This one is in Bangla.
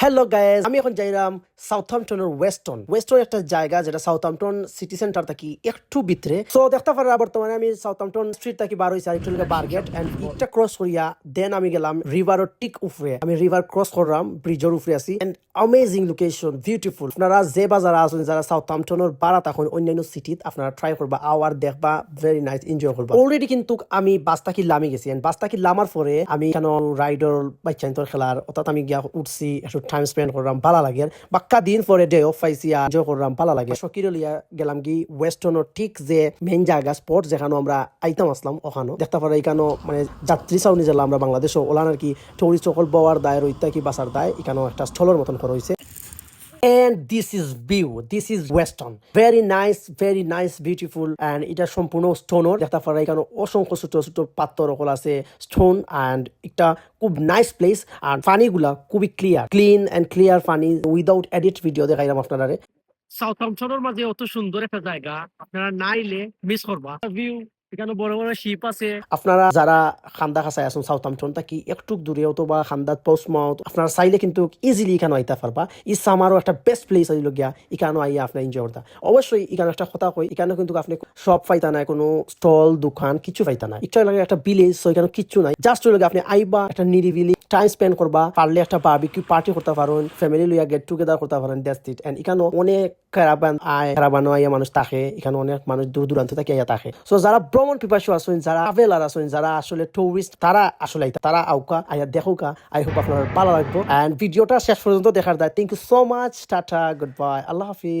হ্যালো গাইস, আমি এখন যাইলাম সাউথহ্যাম্পটনের ওয়েস্টন একটা জায়গা যেটা সাউথহ্যাম্পটন সিটি সেন্টার থাকি একটু ভিতরে। সো দেখতে পারা বর্তমানে আমি সাউথহ্যাম্পটন স্ট্রিট থাকি বার হইছি একটু বারগেট এন্ড ইটটা ক্রস করিয়া দেন আমি গেলাম রিভারের ঠিক উপরে। আমি রিভার ক্রস করলাম, ব্রিজের উপরে আছি এন্ড অ্যামেজিং লোকেশন, বিউটিফুল। আপনারা যে বাজার আছেন যারা সাউথহ্যাম্পটনের বারাত এখন অন্যান্য সিটিত আপনারা ট্রাই করবা, আওয়ার দেখবা, ভেরি নাইস, এনজয় করবা। অলরেডি কিন্তু আমি বাস থাকি লামি গেছি এন্ড বাস থাকি লামার পরে আমি এখানে রাইডার বাচ্চান্তর খেলার অর্থাৎ আমি গিয়া উঠছি, একটু টাইম স্পেন্ড করলাম, ভালো লাগে। বাক্কা দিন পরে ডে অফ পাইছি, এনজয় করলাম, ভালো লাগে। সকিরে লিয়া গেলাম কি ওয়েস্টনের ঠিক যে মেইন জায়গা স্পট যেখানে আমরা আইতাম আসলাম, ওখানে দেখতে পারা এখানে মানে যাত্রী চাউনি জেলা আমরা বাংলাদেশও ওলান আর কি টুরিস্ট সকল বওয়ার দায় রইতা কি বাসার দায় এখানেও একটা স্থলের মতন করা হয়েছে। And this is view. This is Weston. Very nice, beautiful. And এটা সম্পূর্ণ স্টোনের দেখতে পারা এখানে অসংখ্য ছোট ছোট পাথর সকল আছে, স্টোন। অ্যান্ড একটা খুব নাইস প্লেস। আর পানিগুলা খুবই ক্লিন অ্যান্ড ক্লিয়ার পানি, উইদাউট এডিট ভিডিও দেখাইলাম আপনারা। সাউথহ্যাম্পটনের মাঝে অত সুন্দর একটা জায়গা আপনারা নাইলে মিস করবা। ভিউ এখানে বড় বড় শিপ আছে। আপনারা যারা খান্দা খাসায় আছেন সাউথহ্যাম্পটন থাকি একটু দূরে অথবা খান্দাত পোস্টমাউথ আপনারা চাইলে কিন্তু ইজিলি এখানে আইতে পারবা। ই সামারও একটা বেস্ট প্লেস আইল গিয়া, এখানে আইয়া আপনার এনজয় করতা। অবশ্যই এখানে একটা কথা কই, এখানে কিন্তু আপনি সব পাইতা নাই, কোনো স্টল দোকান কিছু পাইতা নাই। একটু লাগে একটা ভিলেজ, সো এখানে কিচ্ছু নাই। জাস্ট হইল আপনি আইবা, একটা নিরিবিলি টাইম স্পেন্ড করবা, পারলে একটা বারবিকিউ পার্টি করতে পারেন, ফ্যামিলি লইয়া গেট টুগেদার করতে পারেন, দ্যাটস ইট। এন্ড এখানে অনেক ক্যারাবানো আইয়া মানুষ থাকে, এখানে অনেক মানুষ দূর দূরান্ত থেকে আইয়া থাকে। সো যারা ভ্রমণ পিপাসু আছেন, যারা ট্রাভেলার আছেন, যারা আসলে টুরিস্ট, তারা আসলে তারা আউকা আইয়া দেখুকা। আই হোপ আপনার ভালো লাগবে। এন্ড ভিডিওটা শেষ পর্যন্ত দেখার দায়। Thank you so much. Tata, good bye, আল্লাহ হাফিজ।